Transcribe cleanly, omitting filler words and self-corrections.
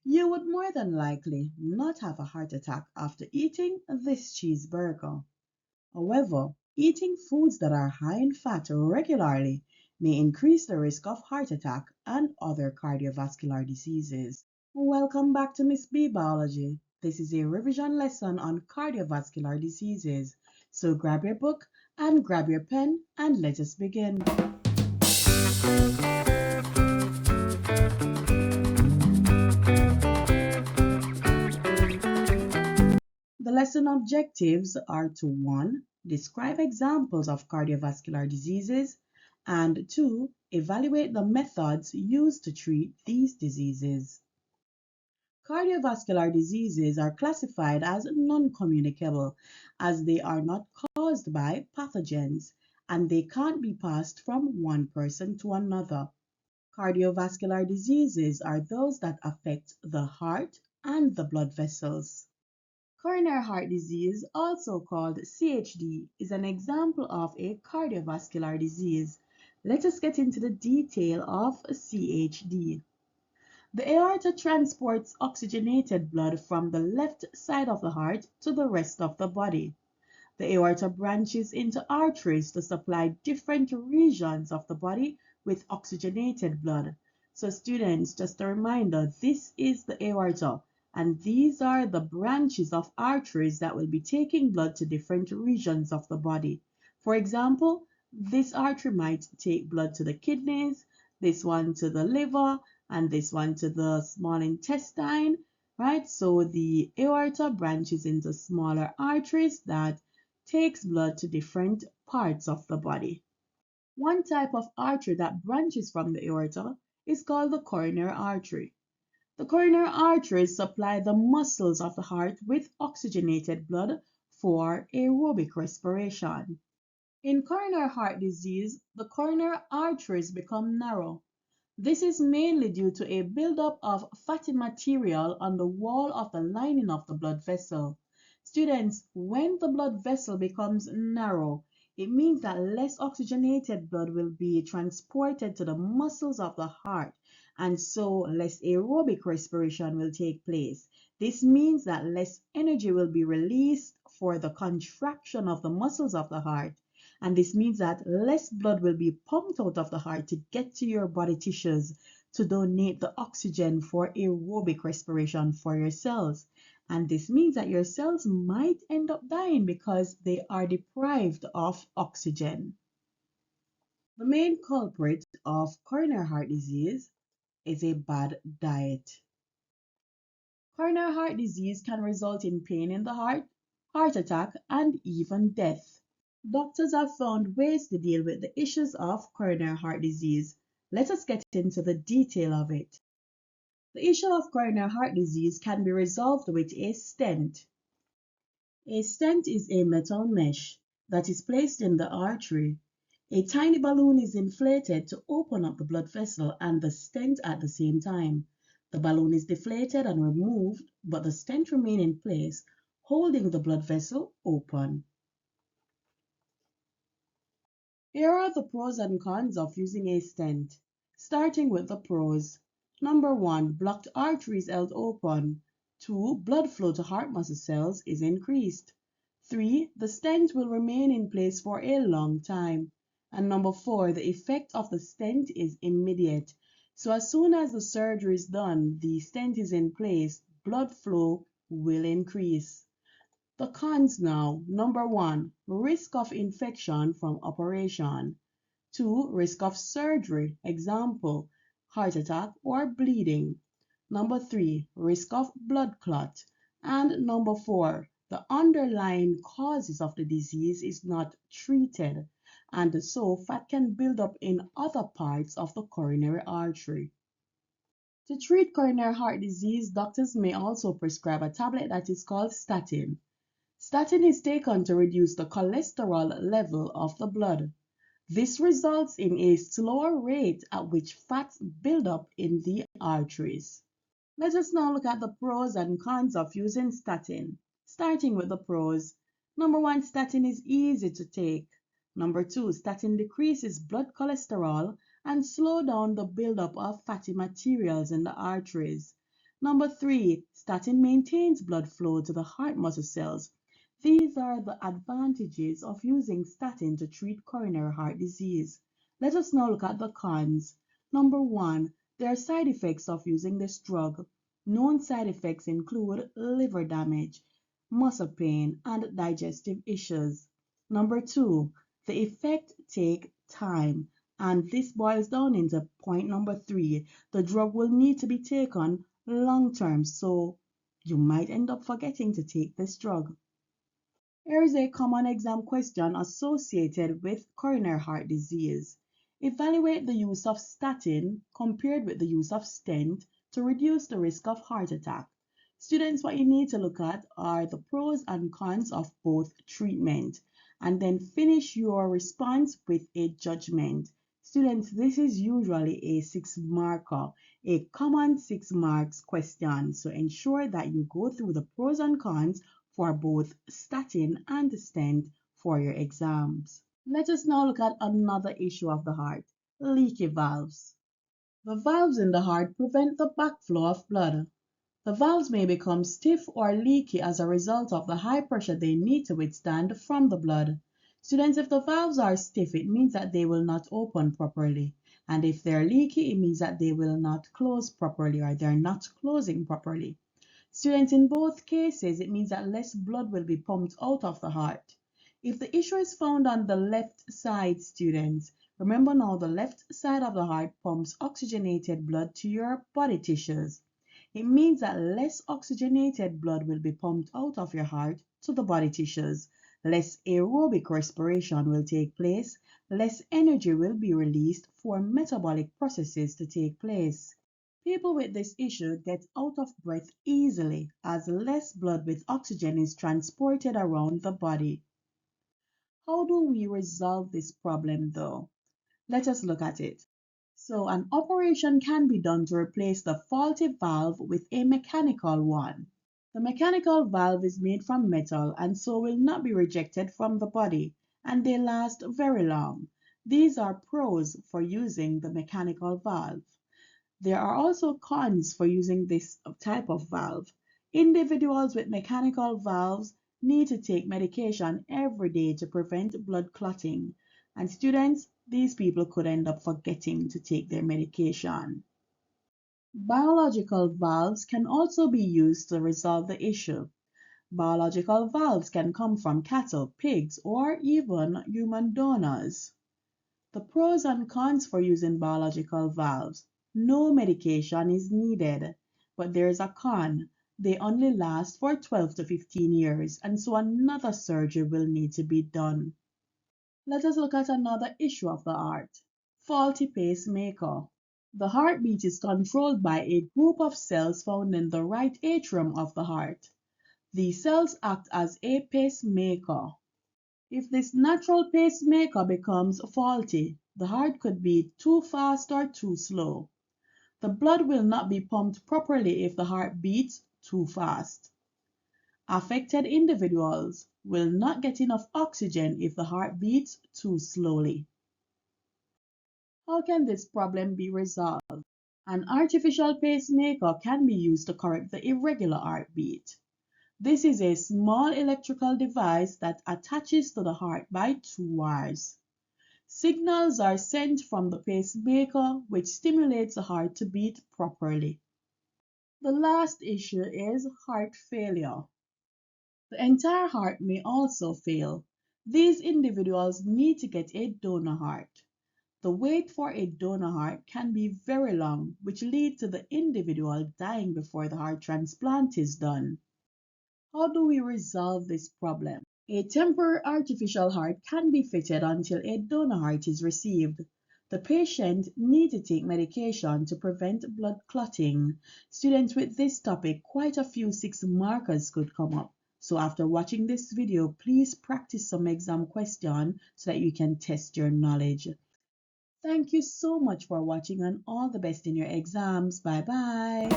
You would more than likely not have a heart attack after eating this cheeseburger. However, eating foods that are high in fat regularly may increase the risk of heart attack and other cardiovascular diseases. Welcome back to Miss B Biology. This is a revision lesson on cardiovascular diseases. So grab your book and grab your pen and let us begin. The lesson objectives are to 1. Describe examples of cardiovascular diseases, and 2. Evaluate the methods used to treat these diseases. Cardiovascular diseases are classified as non-communicable as they are not caused by pathogens and they can't be passed from one person to another. Cardiovascular diseases are those that affect the heart and the blood vessels. Coronary heart disease, also called CHD, is an example of a cardiovascular disease. Let us get into the detail of CHD. The aorta transports oxygenated blood from the left side of the heart to the rest of the body. The aorta branches into arteries to supply different regions of the body with oxygenated blood. So students, just a reminder, this is the aorta and these are the branches of arteries that will be taking blood to different regions of the body. For example, this artery might take blood to the kidneys, this one to the liver, and this one to the small intestine, right? So the aorta branches into smaller arteries that takes blood to different parts of the body. One type of artery that branches from the aorta is called the coronary artery. The coronary arteries supply the muscles of the heart with oxygenated blood for aerobic respiration. In coronary heart disease, the coronary arteries become narrow. This is mainly due to a buildup of fatty material on the wall of the lining of the blood vessel. Students, when the blood vessel becomes narrow, it means that less oxygenated blood will be transported to the muscles of the heart, and so less aerobic respiration will take place. This means that less energy will be released for the contraction of the muscles of the heart. And this means that less blood will be pumped out of the heart to get to your body tissues to donate the oxygen for aerobic respiration for your cells. And this means that your cells might end up dying because they are deprived of oxygen. The main culprit of coronary heart disease is a bad diet. Coronary heart disease can result in pain in the heart attack, and even death. Doctors have found ways to deal with the issues of coronary heart disease. Let us get into the detail of it. The issue of coronary heart disease can be resolved with a stent. A stent is a metal mesh that is placed in the artery. A tiny balloon is inflated to open up the blood vessel and the stent at the same time. The balloon is deflated and removed, but the stent remains in place, holding the blood vessel open. Here are the pros and cons of using a stent. Starting with the pros. Number 1. Blocked arteries held open. 2. Blood flow to heart muscle cells is increased. 3. The stent will remain in place for a long time. And number 4. The effect of the stent is immediate. So as soon as the surgery is done, the stent is in place, blood flow will increase. The cons now. Number 1, risk of infection from operation. 2, risk of surgery, example, heart attack or bleeding. Number 3, risk of blood clot. And number 4, the underlying causes of the disease is not treated, and so fat can build up in other parts of the coronary artery. To treat coronary heart disease, doctors may also prescribe a tablet that is called statin. Statin is taken to reduce the cholesterol level of the blood. This results in a slower rate at which fats build up in the arteries. Let us now look at the pros and cons of using statin. Starting with the pros. Number 1, statin is easy to take. Number 2, statin decreases blood cholesterol and slow down the buildup of fatty materials in the arteries. Number 3, statin maintains blood flow to the heart muscle cells. These are the advantages of using statin to treat coronary heart disease. Let us now look at the cons. Number 1, there are side effects of using this drug. Known side effects include liver damage, muscle pain, and digestive issues. Number 2, the effect take time. And this boils down into point number 3. The drug will need to be taken long term, so you might end up forgetting to take this drug. Here is a common exam question associated with coronary heart disease. Evaluate the use of statin compared with the use of stent to reduce the risk of heart attack. Students, what you need to look at are the pros and cons of both treatment, and then finish your response with a judgment. Students, this is usually a 6-marker, a common 6 marks question, so ensure that you go through the pros and cons for both statin and stent for your exams. Let us now look at another issue of the heart, leaky valves. The valves in the heart prevent the backflow of blood. The valves may become stiff or leaky as a result of the high pressure they need to withstand from the blood. Students, if the valves are stiff, it means that they will not open properly. And if they're leaky, it means that they will not close properly or they're not closing properly. Students, in both cases, it means that less blood will be pumped out of the heart. If the issue is found on the left side, students, remember now the left side of the heart pumps oxygenated blood to your body tissues. It means that less oxygenated blood will be pumped out of your heart to the body tissues. Less aerobic respiration will take place. Less energy will be released for metabolic processes to take place. People with this issue get out of breath easily as less blood with oxygen is transported around the body. How do we resolve this problem though? Let us look at it. So an operation can be done to replace the faulty valve with a mechanical one. The mechanical valve is made from metal and so will not be rejected from the body, and they last very long. These are pros for using the mechanical valve. There are also cons for using this type of valve. Individuals with mechanical valves need to take medication every day to prevent blood clotting. And students, these people could end up forgetting to take their medication. Biological valves can also be used to resolve the issue. Biological valves can come from cattle, pigs, or even human donors. The pros and cons for using biological valves. No medication is needed, but there is a con. They only last for 12 to 15 years, and so another surgery will need to be done. Let us look at another issue of the heart. Faulty pacemaker. The heartbeat is controlled by a group of cells found in the right atrium of the heart. These cells act as a pacemaker. If this natural pacemaker becomes faulty, the heart could beat too fast or too slow. The blood will not be pumped properly if the heart beats too fast. Affected individuals will not get enough oxygen if the heart beats too slowly. How can this problem be resolved? An artificial pacemaker can be used to correct the irregular heartbeat. This is a small electrical device that attaches to the heart by 2 wires. Signals are sent from the pacemaker, which stimulates the heart to beat properly. The last issue is heart failure. The entire heart may also fail. These individuals need to get a donor heart. The wait for a donor heart can be very long, which leads to the individual dying before the heart transplant is done. How do we resolve this problem? A temporary artificial heart can be fitted until a donor heart is received. The patient needs to take medication to prevent blood clotting. Students, with this topic, quite a few 6 markers could come up. So after watching this video, please practice some exam questions so that you can test your knowledge. Thank you so much for watching and all the best in your exams. Bye bye.